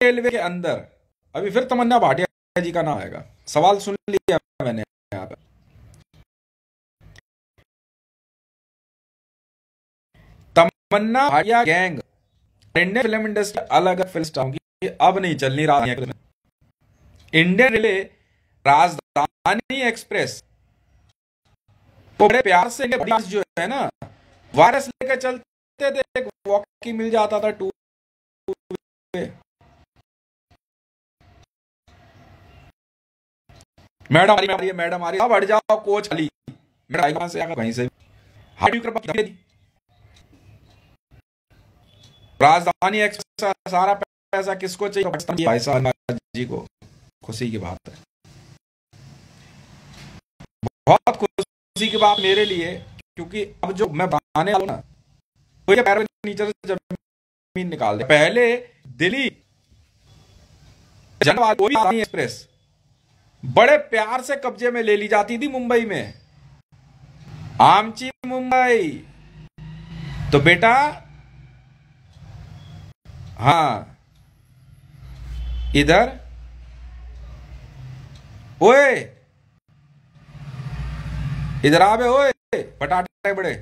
Railway के अंदर अभी फिर तमन्ना भाटिया जी का नाम आएगा। सवाल सुन लिया मैंने यहाँ पे। Tamannaah Bhatia gang Indian film industry अलग फिल्म स्टार की अब नहीं चलनी रहा है। इंडियन रेलवे राजधानी एक्सप्रेस तो बड़े प्यार से जो है ना वायरस लेकर चलते थे, एक वॉकी मिल जाता था टू वे। मैडम आ रही है, मैडम आ रही है, अब हट जाओ कोच खाली। मैडम से आकर वहीं से राजधानी एक्सप्रेस सारा पैसा किसको चाहिए? भाई साहब जी को। खुशी की बात है, बहुत खुशी की बात मेरे लिए, क्योंकि अब जो मैं बनाने वाला हूं ना तो ये पैर में नीचे से जमीन निकाल दे। पहले दिल्ली जनवादी एक्सप्रेस बड़े प्यार से कब्जे में ले ली जाती थी मुंबई में, आमची मुंबई। तो बेटा हाँ इधर ओए इधर आ बे ओए पटाटे बड़े,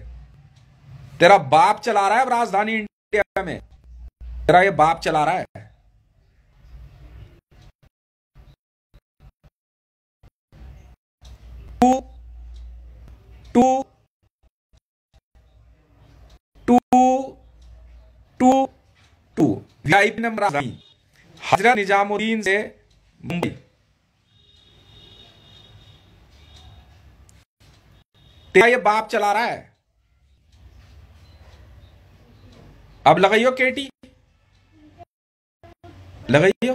तेरा बाप चला रहा है राजधानी इंडिया में, तेरा ये बाप चला रहा है। Two two two two two VIP number Rajdhani Hazrat Nizamuddin से मुंबई। तेरा ये बाप चला रहा है। अब लगाइयो केटी, लगाइयो।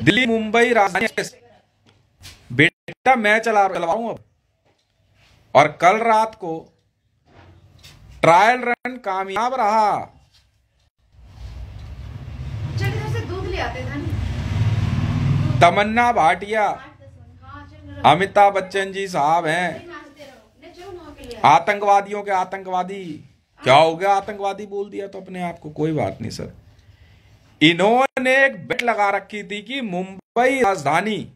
दिल्ली मुंबई राजधानी एक्सप्रेस बेटा मैं चलवाऊं अब। और कल रात को ट्रायल रन कामयाब रहा। दूध ले आते थे। तमन्ना भाटिया अमिताभ बच्चन जी साहब हैं आतंकवादियों के आतंकवादी। क्या हो गया? आतंकवादी बोल दिया तो अपने आप को, कोई बात नहीं सर। इन्होंने एक बेट लगा रखी थी कि मुंबई राजधानी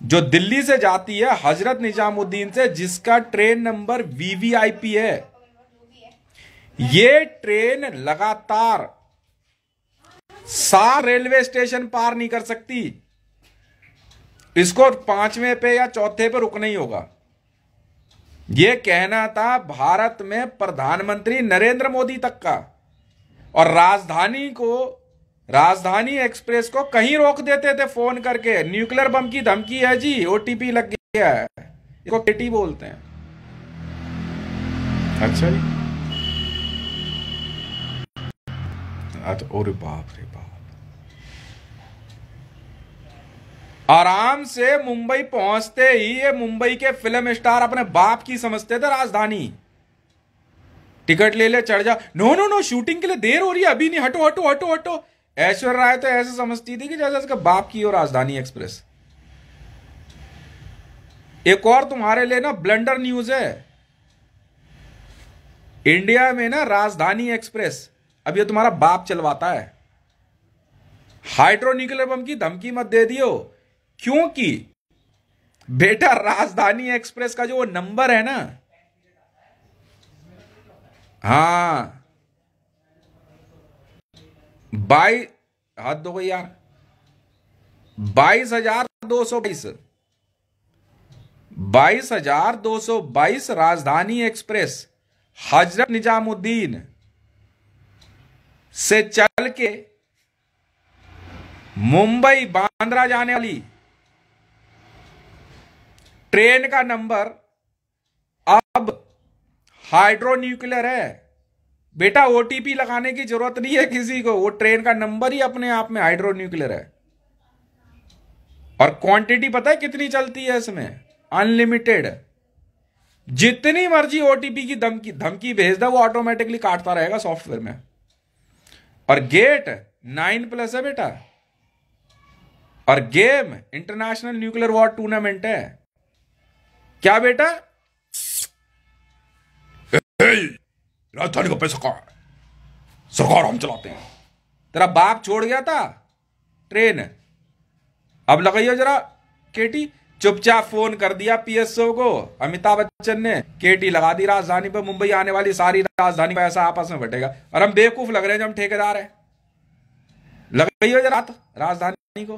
जो दिल्ली से जाती है हजरत निजामुद्दीन से, जिसका ट्रेन नंबर वीवीआईपी है, ये ट्रेन लगातार 7 रेलवे स्टेशन पार नहीं कर सकती। इसको 5वें पे या चौथे पे रुकना ही होगा। यह कहना था भारत में प्रधानमंत्री नरेंद्र मोदी तक का। और राजधानी एक्सप्रेस को कहीं रोक देते थे फोन करके, न्यूक्लियर बम की धमकी है जी, ओटीपी लग गया है। इसको केटी बोलते हैं। अच्छा जी, अच्छा, अरे बाप रे बाप। आराम से मुंबई पहुंचते ही ये मुंबई के फिल्म स्टार अपने बाप की समझते थे राजधानी। टिकट ले ले, चढ़ जा। नो नो नो, शूटिंग के लिए देर हो रही है, अभी नहीं, हटो हटो हटो हटो। ऐश्वर्या राय तो ऐसे समझती थी कि जैसे उसके बाप की हो राजधानी एक्सप्रेस। एक और तुम्हारे लिए ना ब्लंडर न्यूज है। इंडिया में ना राजधानी एक्सप्रेस अब ये तुम्हारा बाप चलवाता है। हाइड्रो न्यूक्लियर बम की धमकी मत दे दियो, क्योंकि बेटा राजधानी एक्सप्रेस का जो वो नंबर है ना, हाँ 22 हद हो गई यार, 22,222 राजधानी एक्सप्रेस हजरत निजामुद्दीन से चल के मुंबई बांद्रा जाने वाली ट्रेन का नंबर अब हाइड्रो न्यूक्लियर है। बेटा ओटीपी लगाने की जरूरत नहीं है किसी को, वो ट्रेन का नंबर ही अपने आप में हाइड्रो न्यूक्लियर है। और क्वांटिटी पता है कितनी चलती है इसमें? अनलिमिटेड। जितनी मर्जी ओटीपी की धमकी भेज दो, वो ऑटोमेटिकली काटता रहेगा सॉफ्टवेयर में। और गेट 9+ है बेटा। और game international nuclear war tournament है। क्या बेटा? राजधानी का पैसा कहाँ है, सरकार हम चलाते हैं। तेरा बाप छोड़ गया था ट्रेन, अब लगाइयो जरा केटी। चुपचाप फोन कर दिया पीएसओ को, अमिताभ बच्चन ने केटी लगा दी राजधानी पे। मुंबई आने वाली सारी राजधानी का ऐसा आपस में बटेगा, और हम बेवकूफ लग रहे हैं जो हम ठेकेदार हैं। लगाइयो जरा राजधानी को।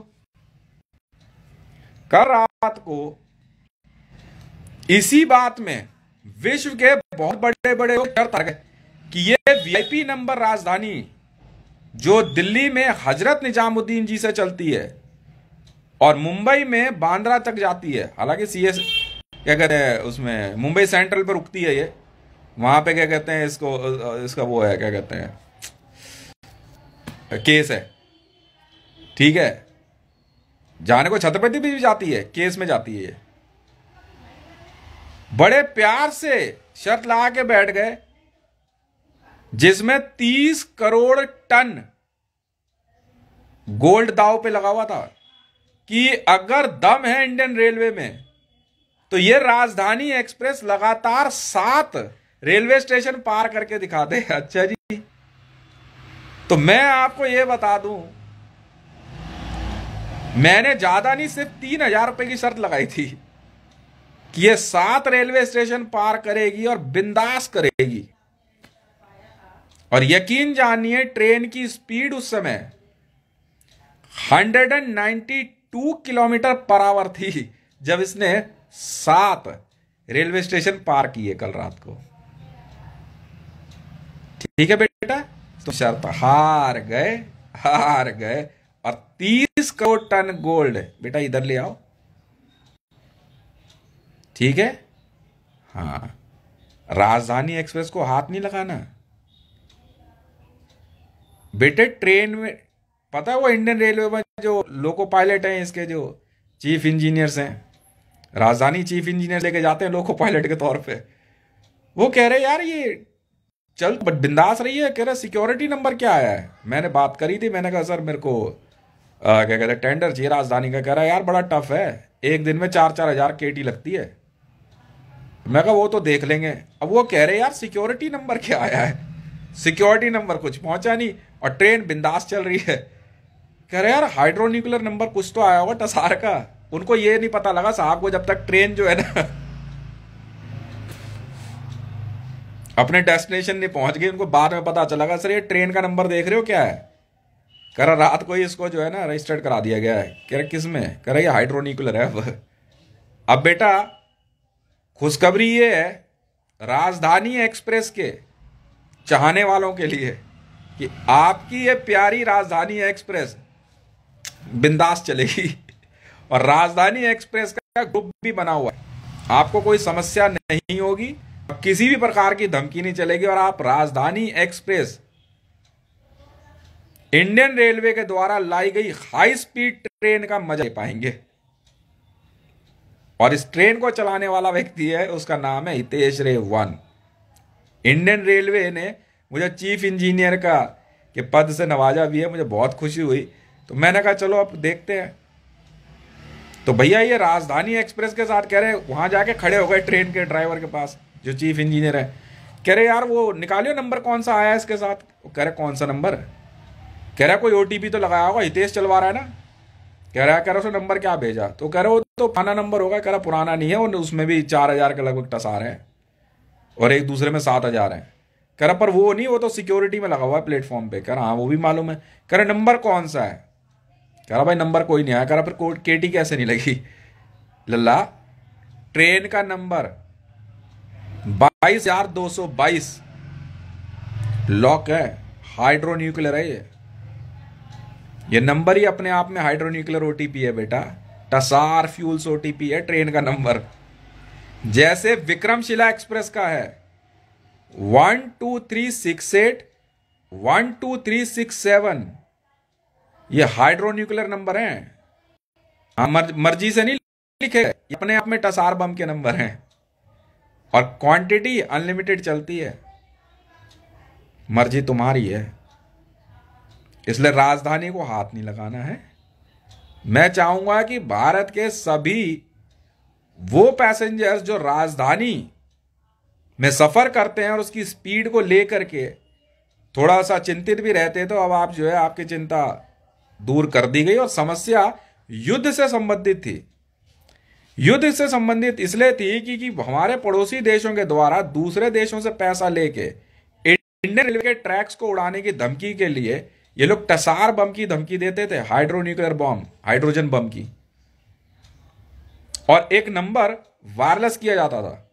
कल रात को इसी बात में विश्व के बहुत बड़े बड़े लोग डर गए कि ये वीआईपी नंबर राजधानी जो दिल्ली में हजरत निजामुद्दीन जी से चलती है और मुंबई में बांद्रा तक जाती है, हालांकि सीएस क्या कहते हैं उसमें मुंबई सेंट्रल पर रुकती है ये, वहां पे क्या कहते हैं इसको, इसका वो है क्या कहते हैं केस है, ठीक है। जाने को छत्रपति भी जाती है, केस में जाती है ये। बड़े प्यार से शर्त लगा के बैठ गए जिसमें 30 करोड़ टन गोल्ड दाव पे लगा हुआ था कि अगर दम है इंडियन रेलवे में तो ये राजधानी एक्सप्रेस लगातार 7 रेलवे स्टेशन पार करके दिखा दे। अच्छा जी, तो मैं आपको यह बता दूं, मैंने ज्यादा नहीं सिर्फ 3,000 रुपए की शर्त लगाई थी कि ये 7 रेलवे स्टेशन पार करेगी और बिंदास करेगी। और यकीन जानिए ट्रेन की स्पीड उस समय 192 किलोमीटर पर आवर थी जब इसने 7 रेलवे स्टेशन पार किए कल रात को। ठीक है बेटा, तो शर्त हार गए और 30 करोड़ टन गोल्ड बेटा इधर ले आओ, ठीक है। हाँ, राजधानी एक्सप्रेस को हाथ नहीं लगाना बेटे। ट्रेन में पता है वो इंडियन रेलवे में जो लोको पायलट हैं, इसके जो चीफ इंजीनियर्स हैं, राजधानी चीफ इंजीनियर लेके जाते हैं लोको पायलट के तौर पे, वो कह रहे यार ये चल बिंदास रही है। कह रहे सिक्योरिटी नंबर क्या आया है। मैंने बात करी थी, मैंने कहा सर मेरे को क्या कहते हैं टेंडर चाहिए राजधानी का। कह रहा यार बड़ा टफ है, एक दिन में 4-4 हजार केटी लगती है। मैं कहा वो तो देख लेंगे। अब वो कह रहे यार सिक्योरिटी नंबर क्या आया है। सिक्योरिटी नंबर कुछ पहुंचा नहीं और ट्रेन बिंदास चल रही है। कह रहे यार हाइड्रोन्यूक्लियर नंबर कुछ तो आया होगा टसार का। उनको ये नहीं पता लगा साहब को जब तक ट्रेन जो है ना अपने डेस्टिनेशन नहीं पहुंच गई, उनको बाद में पता चला सर ये ट्रेन का नंबर देख रहे हो क्या है। कह रहा रात को ही इसको जो है ना रजिस्टर्ड करा दिया गया है। कह रहा किस में। कह रहा ये हाइड्रोन्यूक्लियर है। अब बेटा खुशखबरी ये है राजधानी एक्सप्रेस के चाहने वालों के लिए कि आपकी ये प्यारी राजधानी एक्सप्रेस बिंदास चलेगी और राजधानी एक्सप्रेस का ग्रुप भी बना हुआ है। आपको कोई समस्या नहीं होगी, किसी भी प्रकार की धमकी नहीं चलेगी और आप राजधानी एक्सप्रेस इंडियन रेलवे के द्वारा लाई गई हाई स्पीड ट्रेन का मजा ले पाएंगे। और इस ट्रेन को चलाने वाला व्यक्ति है, उसका नाम है हितेश रे 1। इंडियन रेलवे ने मुझे चीफ इंजीनियर का के पद से नवाजा भी है, मुझे बहुत खुशी हुई। तो मैंने कहा चलो अब देखते हैं। तो भैया ये राजधानी एक्सप्रेस के साथ कह रहे वहां जाके खड़े हो गए ट्रेन के ड्राइवर के पास जो चीफ इंजीनियर है। कह रहे यार वो निकालियो नंबर कौन सा आया इसके साथ। वो कह रहे कौन सा नंबर। कह रहा कोई ओटीपी तो लगाया होगा, हितेश चलवा रहा है ना। कह रहा उसने नंबर क्या भेजा। तो कह रहे वो तो पुराना नंबर होगा। कह रहा पुराना नहीं है, उसमें भी 4,000 के लगभग टसार है और एक दूसरे में 7,000 है। कह रहा पर वो नहीं, वो तो सिक्योरिटी में लगा हुआ है प्लेटफॉर्म पे। कह रहा हाँ वो भी मालूम है। कह रहा नंबर कौन सा है। कह रहा भाई नंबर कोई नहीं आया। कह रहा फिर केटी कैसे नहीं लगी। लल्ला ट्रेन का नंबर 22,222 लॉक है, हाइड्रोन्यूक्लियर है ये नंबर ही अपने आप में हाइड्रोन्यूक्लियर ओटीपी है बेटा। टसार फ्यूल्स ओटीपी है ट्रेन का नंबर। जैसे विक्रमशिला एक्सप्रेस का है 12368 12367, ये हाइड्रोन्यूक्लियर नंबर है। मर्जी से नहीं लिखे, अपने आप में टसार बम के नंबर हैं और क्वांटिटी अनलिमिटेड चलती है। मर्जी तुम्हारी है, इसलिए राजधानी को हाथ नहीं लगाना है। मैं चाहूंगा कि भारत के सभी वो पैसेंजर्स जो राजधानी में सफर करते हैं और उसकी स्पीड को लेकर के थोड़ा सा चिंतित भी रहते, तो अब आप जो है आपकी चिंता दूर कर दी गई और समस्या युद्ध से संबंधित थी। युद्ध से संबंधित इसलिए थी कि हमारे पड़ोसी देशों के द्वारा दूसरे देशों से पैसा लेके इंडियन रेलवे के ट्रैक्स को उड़ाने की धमकी के लिए ये लोग टसार बम की धमकी देते थे, हाइड्रोन्यूक्लियर बम, हाइड्रोजन बम की, और एक नंबर वायरलेस किया जाता था।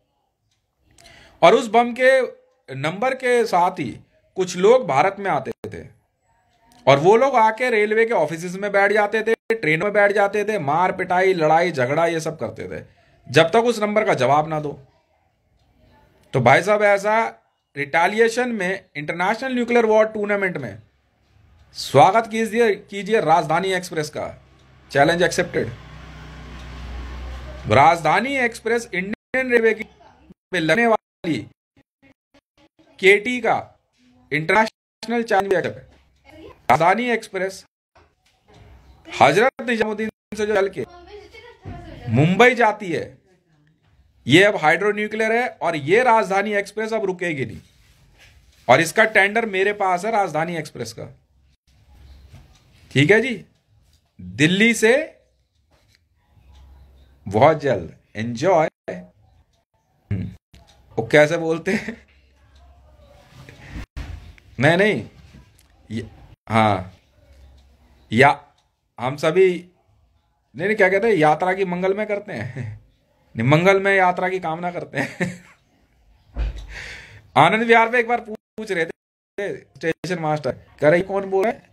और उस बम के नंबर के साथ ही कुछ लोग भारत में आते थे और वो लोग आके रेलवे के ऑफिस में बैठ जाते थे, ट्रेन में बैठ जाते थे, मार पिटाई, लड़ाई झगड़ा ये सब करते थे जब तक उस नंबर का जवाब ना दो। तो भाई साहब ऐसा रिटालिएशन में इंटरनेशनल न्यूक्लियर वॉर टूर्नामेंट में स्वागत कीजिए राजधानी एक्सप्रेस का, चैलेंज एक्सेप्टेड। राजधानी एक्सप्रेस इंडियन रेलवे की पे लगने वाली केटी का इंटरनेशनल चैलेंज है। राजधानी एक्सप्रेस हजरत निजामुद्दीन से जो चल के मुंबई जाती है, ये अब हाइड्रोन्यूक्लियर है और ये राजधानी एक्सप्रेस अब रुकेगी नहीं। और इसका टेंडर मेरे पास है, राजधानी एक्सप्रेस का, ठीक है जी। दिल्ली से बहुत जल्द एंजॉय। वो कैसे बोलते हैं, नहीं हाँ, या हम सभी नहीं क्या कहते हैं, यात्रा की मंगल में करते हैं, नहीं मंगल में यात्रा की कामना करते हैं। आनंद विहार पे एक बार पूछ रहे थे स्टेशन मास्टर, कह रहे कौन बोल रहे हैं,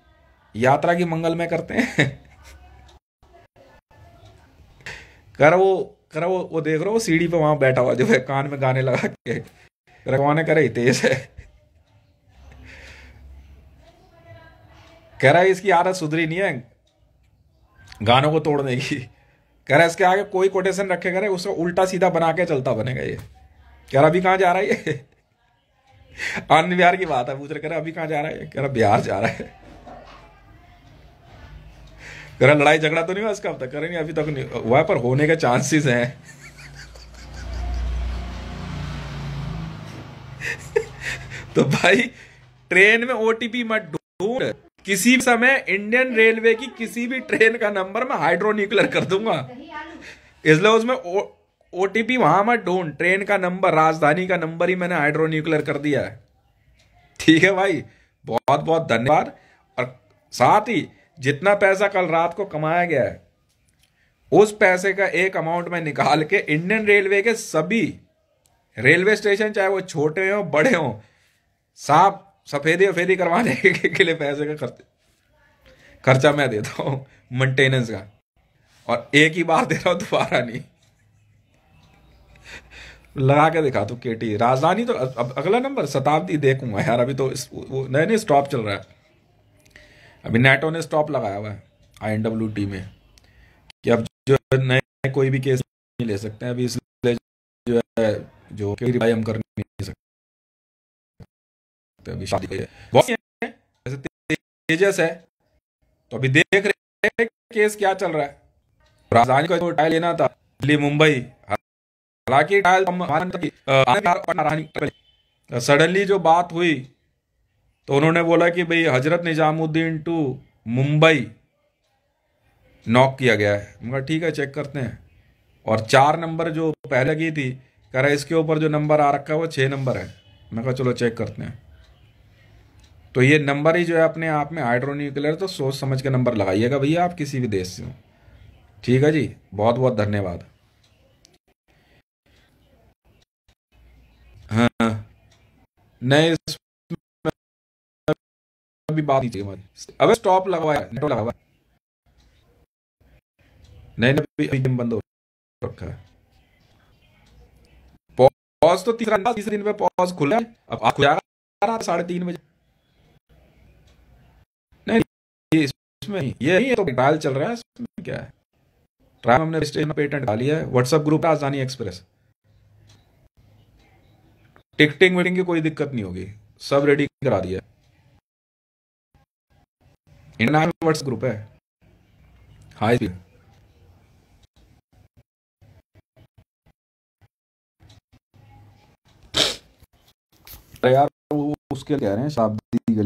यात्रा की मंगल में करते हैं। कर वो देख रहे हो, वो सीढ़ी पे वहां बैठा हुआ जो है, कान में गाने लगा के रखवाने करे तेज है। कह रहा है इसकी आदत सुधरी नहीं है गानों को तोड़ने की। कह रहा है इसके आगे कोई कोटेशन रखेगा उसको उल्टा सीधा बना के चलता बनेगा ये। कह रहा अभी कहां जा रहा है ये? आनंद विहार की बात है, पूछ रहे, कह रहा अभी कहां जा रहा है? कह रहा बिहार जा रहा है। कह रहा लड़ाई झगड़ा तो नहीं हुआ इसका अब तक? कह रहे नहीं अभी तक नहीं हुआ, पर होने के चांसेस हैं। तो भाई ट्रेन में ओटीपी मत ढूंढ, किसी समय इंडियन रेलवे की किसी भी ट्रेन का नंबर मैं हाइड्रोन्यूक्लियर कर दूंगा, इसलिए उसमें ओटीपी वहां मत ढूंढ, ट्रेन का नंबर, राजधानी का नंबर ही मैंने हाइड्रोन्यूक्लियर कर दिया है, ठीक है भाई। बहुत बहुत धन्यवाद। और साथ ही जितना पैसा कल रात को कमाया गया है, उस पैसे का एक अमाउंट में निकाल के इंडियन रेलवे के सभी रेलवे स्टेशन, चाहे वो छोटे हो बड़े हो, साफ सफेदी करवाने के लिए पैसे का खर्चा मैं देता हूं, मेंटेनेंस का, और एक ही बार दे रहा हूं, दोबारा नहीं। लगा के दिखा तू केटी राजधानी। तो अब अगला नंबर शताब्दी देखूंगा यार, अभी तो नए स्टॉप चल रहा है, अभी नेटो ने स्टॉप लगाया हुआ है INWT में कि अब जो नए कोई भी केस नहीं ले सकते हैं अभी, इसलिए जो है जो हम कर नहीं सकते अभी। शादी है जैसे तेजस है, तो अभी देख रहे हैं केस क्या चल रहा है। राजधानी का जो ट्रायल लेना था दिल्ली मुंबई, हालांकि ट्रायल सडनली जो बात हुई तो उन्होंने बोला कि भाई हजरत निजामुद्दीन टू मुंबई नॉक किया गया है। मगर ठीक है चेक करते हैं। और 4 नंबर जो पहले की थी, कह रहा है इसके ऊपर जो नंबर आ रखा है वो 6 नंबर है। मैं कहा चलो चेक करते हैं। तो ये नंबर ही जो है अपने आप में हाइड्रोन्यूक्लियर, तो सोच समझ के नंबर लगाइएगा भैया आप किसी भी देश से हो, ठीक है जी। बहुत बहुत धन्यवाद। हाँ नहीं अभी बात नहीं चाहिए हमारी। अब स्टॉप लगा है, नेटो लगा हुआ है, नहीं अभी बंद हो रखा है। पॉज तो तीसरे दिन पे पॉज खुला है, अब खुल जाएगा 3:30 बजे। नहीं इसमें ये नहीं है, तो ट्रायल चल रहा है, इसमें क्या है, ट्रायल हमने रजिस्ट्रेशन पेटेंट डाली है। व्हाट्सएप ग्रुप राजधानी एक्सप्रेस, टिकटिंग वीटिंग की कोई दिक्कत नहीं होगी, सब रेडी करा दिया। इंडियन व्हाट्सएप ग्रुप है, हाई यार वो उसके कह रहे हैं, शताब्दी के लिए